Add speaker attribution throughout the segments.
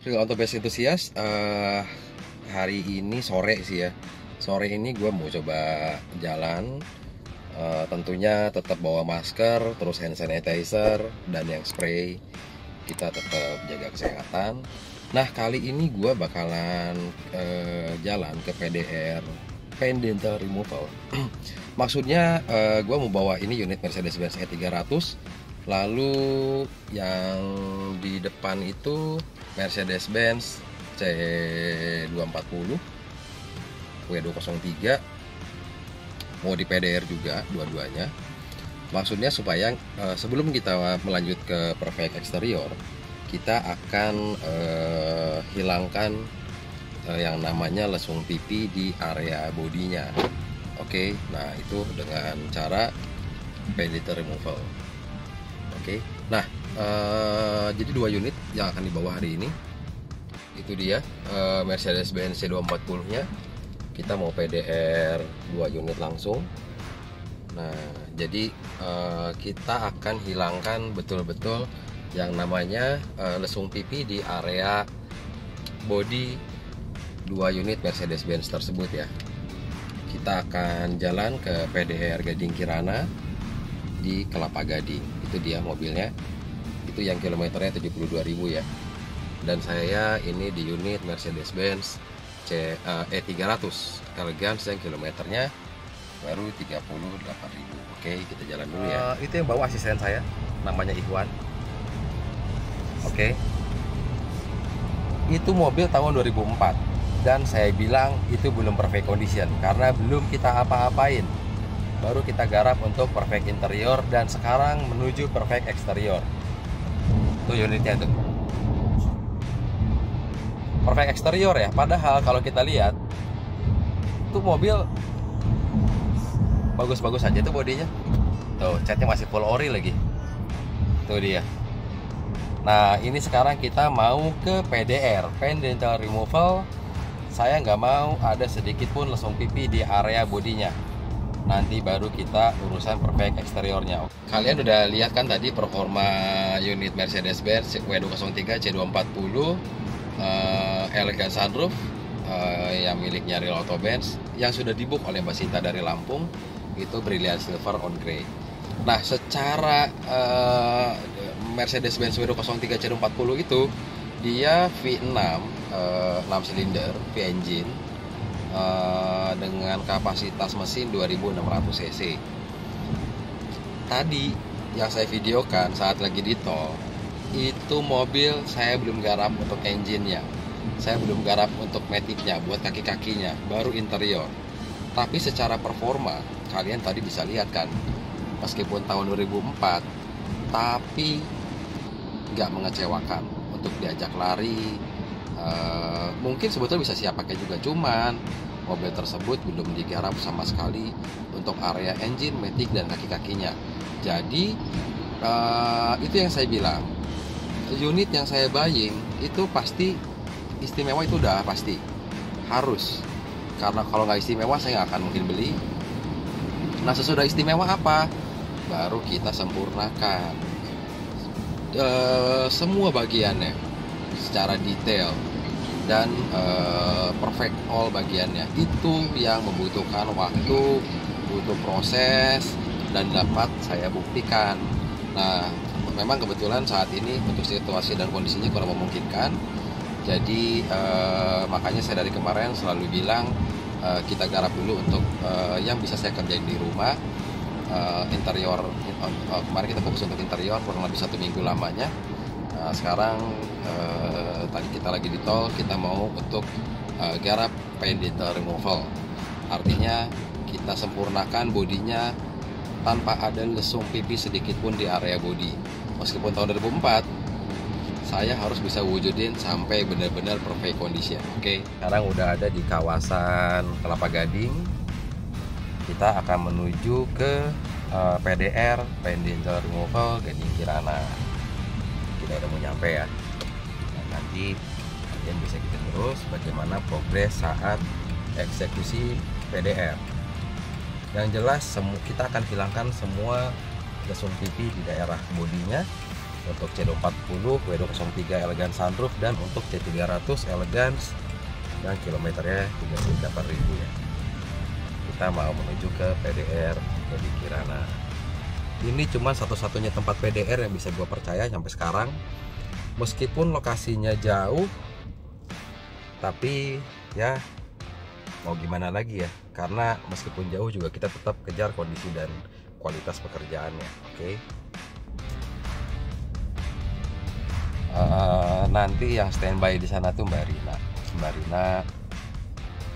Speaker 1: Freelance Auto Base Enthusiast, hari ini sore sih ya. Sore ini gue mau coba jalan. Tentunya tetap bawa masker, terus hand sanitizer, dan yang spray. Kita tetap jaga kesehatan. Nah, kali ini gue bakalan jalan ke PDR, Paint Dental Removal. Maksudnya gue mau bawa ini unit Mercedes-Benz E300. Lalu yang di depan itu Mercedes-Benz C240 W203, mau di PDR juga dua-duanya. Maksudnya supaya sebelum kita melanjut ke perfect exterior, kita akan hilangkan yang namanya lesung pipi di area bodinya. Oke, nah itu dengan cara paint detail removal. Oke, nah jadi dua unit yang akan dibawa hari ini. Itu dia Mercedes-Benz C240 nya. Kita mau PDR 2 unit langsung. Nah, jadi kita akan hilangkan betul-betul yang namanya lesung pipi di area body 2 unit Mercedes-Benz tersebut ya. Kita akan jalan ke PDR Gading Kirana di Kelapa Gading. Itu dia mobilnya. Itu yang kilometernya 72.000 ya. Dan saya ini di unit Mercedes-Benz E300 Elegance yang kilometernya baru 38.000. Oke, kita jalan dulu ya. Itu yang bawa asisten saya, namanya Ikhwan. Oke. Itu mobil tahun 2004 dan saya bilang itu belum perfect condition karena belum kita apa-apain. Baru kita garap untuk perfect interior dan sekarang menuju perfect exterior. Tuh unitnya tuh. Perfect exterior ya. Padahal kalau kita lihat tuh mobil bagus-bagus aja tuh bodinya. Tuh catnya masih full ori lagi. Tuh dia. Nah ini sekarang kita mau ke PDR, Paint Dental Removal. Saya nggak mau ada sedikit pun lesung pipi di area bodinya. Nanti baru kita urusan perfect eksteriornya. Kalian udah lihat kan tadi performa unit Mercedes-Benz W203 C240 Elegant Sunroof yang miliknya Real Auto Benz yang sudah dibook oleh Mbak Sinta dari Lampung. Itu Brilliant Silver on Grey. Nah, secara Mercedes-Benz W203 C240 itu dia V6 6 silinder V-engine dengan kapasitas mesin 2600 cc. Tadi yang saya videokan saat lagi di tol, itu mobil saya belum garap untuk engine-nya. Saya belum garap untuk matic-nya, buat kaki-kakinya, baru interior. Tapi secara performa, kalian tadi bisa lihat kan, meskipun tahun 2004, tapi nggak mengecewakan untuk diajak lari. Mungkin sebetulnya bisa siap pakai juga, cuman mobil tersebut belum digarap sama sekali untuk area engine, matic, dan kaki-kakinya. Jadi itu yang saya bilang, unit yang saya buying itu pasti istimewa, itu udah pasti harus, karena kalau nggak istimewa saya nggak akan mungkin beli. Nah, sesudah istimewa apa? Baru kita sempurnakan semua bagiannya secara detail dan perfect all bagiannya. Itu yang membutuhkan waktu, butuh proses, dan dapat saya buktikan. Nah, memang kebetulan saat ini untuk situasi dan kondisinya kurang memungkinkan. Jadi makanya saya dari kemarin selalu bilang kita garap dulu untuk yang bisa saya kerjain di rumah. Interior kemarin kita fokus untuk interior kurang lebih 1 minggu lamanya. Nah, sekarang tadi kita lagi di tol, kita mau untuk garap paint detail removal. Artinya kita sempurnakan bodinya tanpa ada lesung pipi sedikit pun di area bodi. Meskipun tahun 2004, saya harus bisa wujudin sampai benar-benar perfect condition. Oke, sekarang udah ada di kawasan Kelapa Gading. Kita akan menuju ke PDR Paint Dental Removal Gading Kirana. Kita udah mau nyampe ya. Nah, nanti kalian bisa ikutin terus bagaimana progres saat eksekusi PDR. Yang jelas kita akan hilangkan semua lesung pipi di daerah bodinya, untuk C240 W203 Elegance sunroof, dan untuk C300 Elegance yang kilometernya 38.000 ya. Kita mau menuju ke PDR Gading Kirana. Ini cuma satu-satunya tempat PDR yang bisa gue percaya sampai sekarang. Meskipun lokasinya jauh, tapi ya mau gimana lagi ya, karena meskipun jauh juga kita tetap kejar kondisi dan kualitas pekerjaannya. Oke. Nanti yang standby di sana tuh Mbak Rina. Mbak Rina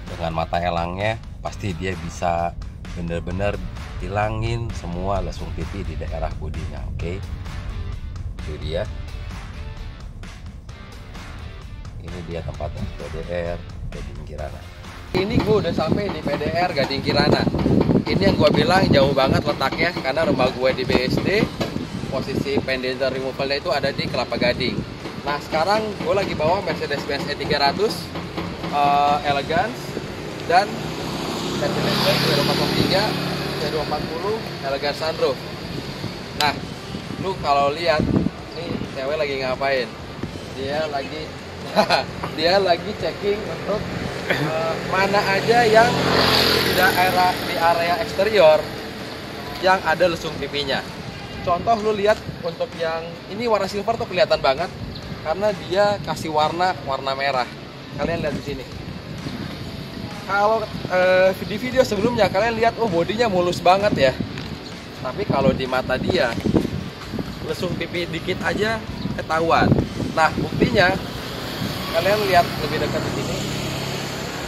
Speaker 1: dengan mata elangnya pasti dia bisa bener-bener hilangin semua lesung pipi di daerah bodinya. Oke. Itu dia. Ini dia tempatnya, PDR Gading Kirana. Ini gue udah sampai di PDR Gading Kirana. Ini yang gue bilang jauh banget letaknya, karena rumah gue di BSD. Posisi pendenter removalnya itu ada di Kelapa Gading. Nah sekarang gue lagi bawa Mercedes-Benz E300 Elegance dan Mercedes-Benz W203 C240 Elegance sunroof. Nah lu kalau lihat nih cewek lagi ngapain? Dia lagi checking untuk mana aja yang di area eksterior yang ada lesung pipinya. Contoh lu lihat untuk yang ini warna silver tuh kelihatan banget karena dia kasih warna merah. Kalian lihat di sini. Kalau di video sebelumnya kalian lihat, oh bodinya mulus banget ya. Tapi kalau di mata dia lesung pipi dikit aja ketahuan. Nah buktinya kalian lihat lebih dekat di sini.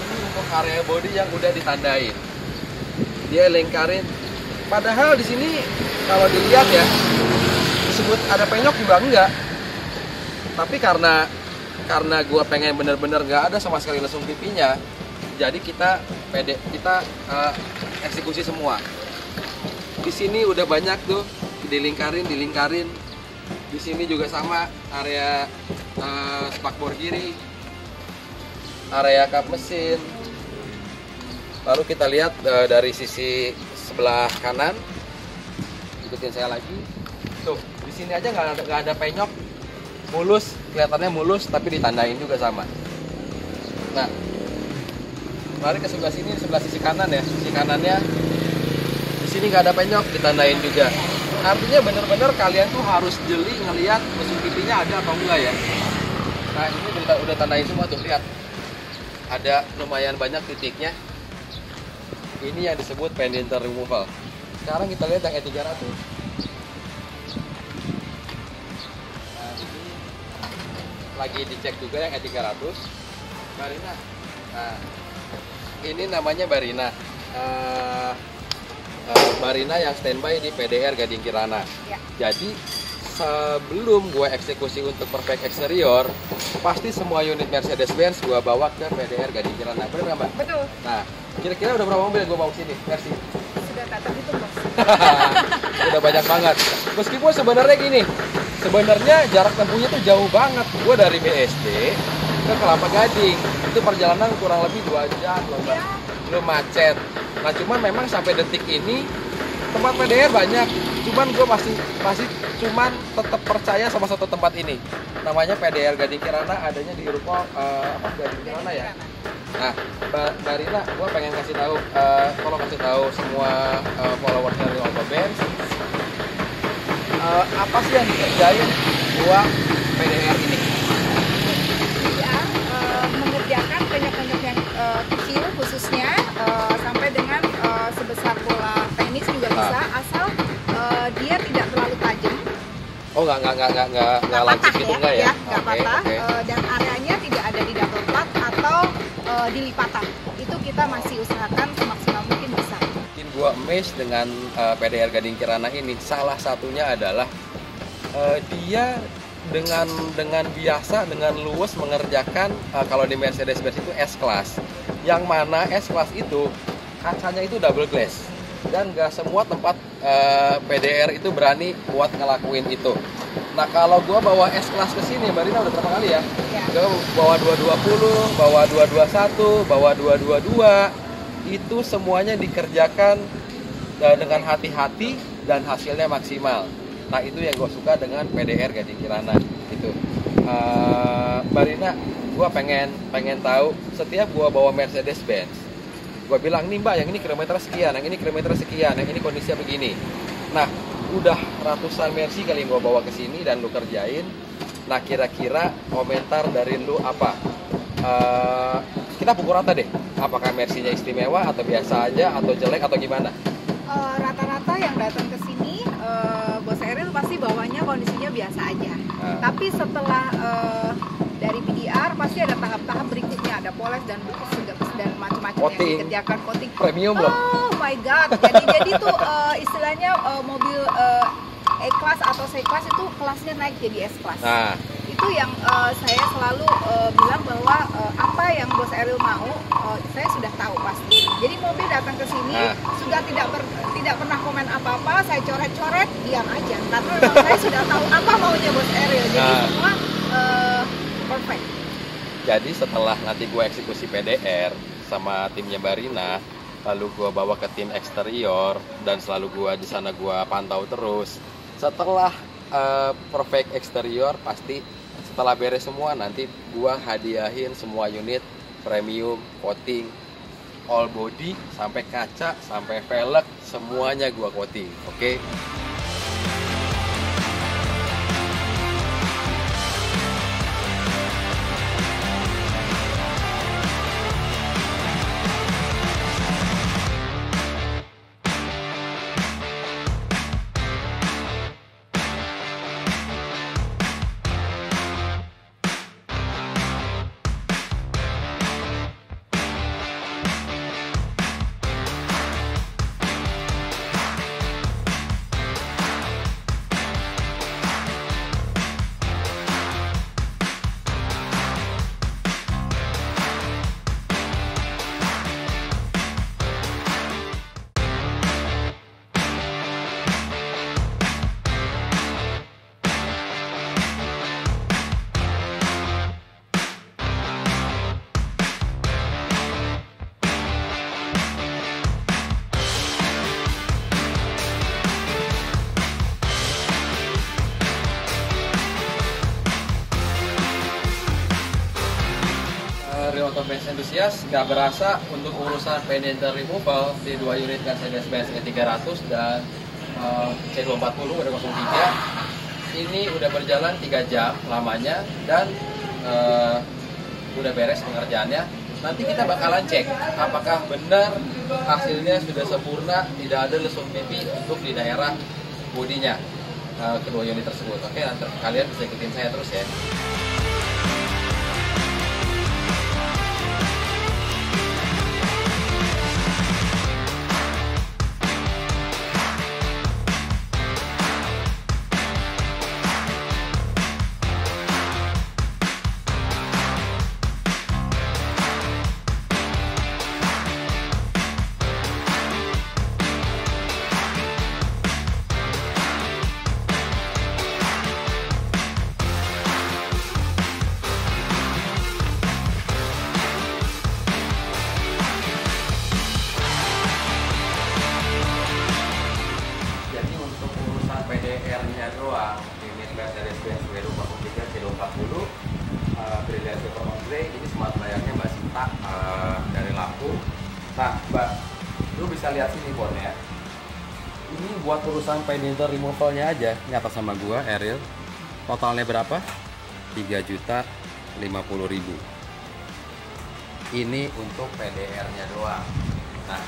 Speaker 1: Ini untuk area body yang udah ditandain. Dia lingkarin. Padahal di sini kalau dilihat ya disebut ada penyok juga enggak. Tapi karena gue pengen bener-bener nggak ada sama sekali lesung pipinya, jadi kita eksekusi semua. Di sini udah banyak tuh dilingkarin. Di sini juga sama area spakbor kiri, area kap mesin. Lalu kita lihat dari sisi sebelah kanan, ikutin saya lagi. Tuh di sini aja nggak ada penyok, mulus, kelihatannya mulus, tapi ditandain juga sama. Nah, mari ke sebelah sini, sebelah sisi kanan ya. Sisi kanannya di sini nggak ada penyok, ditandain juga. Artinya bener-bener kalian tuh harus jeli ngelihat lesung pipinya ada atau enggak ya. Nah ini udah tandain semua tuh, lihat. Ada lumayan banyak titiknya. Ini yang disebut pendenter removal. Sekarang kita lihat yang E300. Nah ini lagi dicek juga yang E300. Barina. Nah ini namanya Barina. Barina yang standby di PDR Gading Kirana. Ya. Jadi sebelum gue eksekusi untuk perfect exterior, pasti semua unit Mercedes-Benz gue bawa ke PDR Gading Kirana. Bener nggak Mbak? Betul. Nah, kira-kira udah berapa mobil yang gue bawa sini versi? Sudah tak terhitung Bos. Udah banyak banget. Meskipun sebenarnya gini, sebenarnya jarak tempuhnya tuh jauh banget. Gue dari BSD ke Kelapa Gading, itu perjalanan kurang lebih 2 jam loh Mbak. Belum macet. Nah cuman memang sampai detik ini tempat PDR banyak, cuman gue masih cuman tetap percaya sama satu tempat ini, namanya PDR Gading Kirana, adanya di ruko Gading Kirana ya. Nah Mbak Rina, gue pengen kasih tahu, kalau kasih tahu semua followers dari Autobenz, apa sih yang dikerjain buat PDR ini?
Speaker 2: Ya, mengerjakan penyok-penyok yang kecil khususnya sampai dengan sebesar bola tenis juga bisa, asal dia tidak terlalu tajam.
Speaker 1: Oh nggak lancip gitu
Speaker 2: ya?
Speaker 1: ya?
Speaker 2: Nggak patah. Dan areanya tidak ada di double plat atau di lipatan. Itu kita masih usahakan semaksimal mungkin bisa.
Speaker 1: Bikin gua amazed dengan PDR Gading Kirana ini, salah satunya adalah dia dengan biasa, dengan luwes mengerjakan kalau di Mercedes-Benz itu S-Class, yang mana S-Class itu kacanya itu double glass, dan gak semua tempat PDR itu berani buat ngelakuin itu. Nah kalau gua bawa S-Class ke sini, Mbak Rina udah berapa kali ya? Gua bawa 220, bawa 221, bawa 222, itu semuanya dikerjakan dengan hati-hati dan hasilnya maksimal. Nah itu yang gue suka dengan PDR Gading Kirana gitu. Mbak Rina, gue pengen tahu setiap gue bawa Mercedes Benz, gue bilang nih Mbak, yang ini kilometer sekian, yang ini kilometer sekian, yang ini kondisinya begini. Nah udah ratusan Mercy kali gue bawa ke sini dan lu kerjain. Nah kira-kira komentar dari lu apa? Kita pukul rata deh, apakah Mercy-nya istimewa atau biasa aja atau jelek atau gimana?
Speaker 2: Rata-rata yang datang ke sini, Bos Eril pasti bawanya kondisinya biasa aja. Tapi setelah dari PDR pasti ada tahap-tahap berikutnya, ada poles dan macam-macam yang dikerjakan, coating
Speaker 1: premium loh.
Speaker 2: Oh my god, jadi tuh istilahnya mobil E-Class atau C-Class itu kelasnya naik jadi S-Class.
Speaker 1: Nah
Speaker 2: itu yang saya selalu bilang bahwa apa yang Bos Eril mau, saya sudah tahu pasti. Jadi mobil datang ke sini sudah tidak pernah komen apa-apa, saya coret-coret, diam aja. Karena memang saya sudah tahu apa maunya Bos Eril. Jadi semua perfect.
Speaker 1: Jadi setelah nanti gue eksekusi PDR sama timnya Barina, lalu gue bawa ke tim eksterior dan selalu gue di sana gue pantau terus. Setelah perfect eksterior, pasti setelah beres semua nanti gue hadiahin semua unit premium, coating, all body, sampai kaca, sampai velg, semuanya gue coating, oke? Autobase Enthusiast nggak berasa untuk urusan paint and removal di 2 unit Mercedes-Benz E300 dan C240 udah 03 ini udah berjalan 3 jam lamanya dan udah beres pengerjaannya. Nanti kita bakalan cek apakah benar hasilnya sudah sempurna, tidak ada lesung pipi untuk di daerah bodinya kedua unit tersebut. Oke, nanti kalian bisa ikutin saya terus ya. PDR-nya doang unit Mercedes-Benz W203 C240 Brilliant Silver on Grey, ini smart layarnya Mbak Sinta dari Lampung. Nah Mbak, lu bisa lihat sini bornya. Ini buat urusan paint removalnya aja nyata sama gua Eril. Totalnya berapa? 3.050.000. Ini untuk PDR-nya doang. Nah,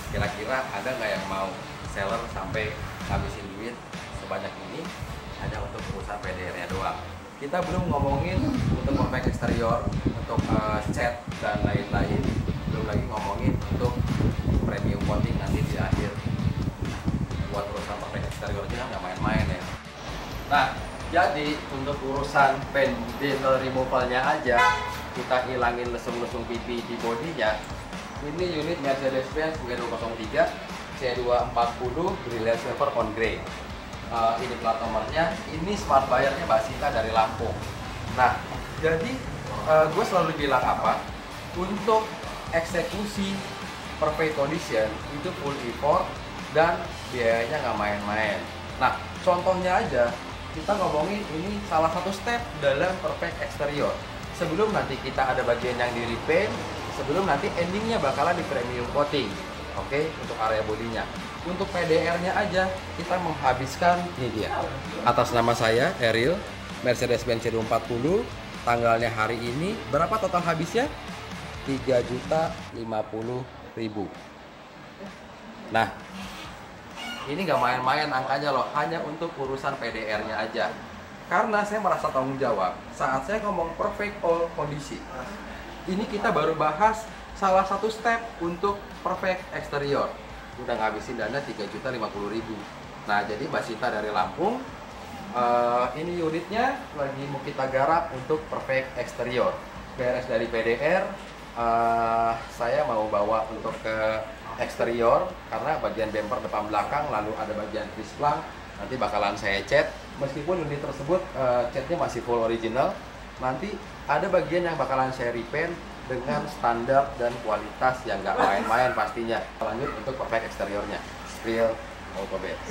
Speaker 1: kira-kira ada nggak yang mau seller sampai habisin duit sebanyak ini hanya untuk urusan PDR-nya doang? Kita belum ngomongin untuk perfect eksterior, untuk cat dan lain-lain. Belum lagi ngomongin untuk premium coating nanti di akhir. Buat urusan perfect eksteriornya nggak main-main ya. Nah, jadi untuk urusan paint removalnya aja, kita hilangin lesung-lesung pipi di bodinya. Ini unit Mercedes-Benz W203 C240 Brilliant Silver on Grey. Ini plat nomornya, ini smart bayarnya Mbak Sita dari Lampung. Nah, jadi gue selalu bilang apa? Untuk eksekusi perfect condition itu full effort dan biayanya nggak main-main. Nah, contohnya aja, kita ngomongin ini salah satu step dalam perfect exterior. Sebelum nanti kita ada bagian yang di repaint, sebelum nanti endingnya bakalan di premium coating. Oke, untuk area bodinya. Untuk PDR-nya aja, kita menghabiskan, ini dia, atas nama saya, Eril, Mercedes-Benz C240, tanggalnya hari ini, berapa total habisnya? 3.050.000. Nah, ini nggak main-main angkanya loh, hanya untuk urusan PDR-nya aja. Karena saya merasa tanggung jawab saat saya ngomong perfect all kondisi. Ini kita baru bahas salah satu step untuk perfect exterior. Udah ngabisin dana 3.050.000. Nah, jadi Mbak Sita dari Lampung, ini unitnya lagi mau kita garap untuk perfect exterior. Beres dari PDR, saya mau bawa untuk ke eksterior karena bagian bumper depan belakang, lalu ada bagian kris plank, nanti bakalan saya cat. Meskipun unit tersebut catnya masih full original, nanti ada bagian yang bakalan saya repaint dengan standar dan kualitas yang nggak main-main pastinya. Lanjut untuk perfect eksteriornya, Real Autobeds.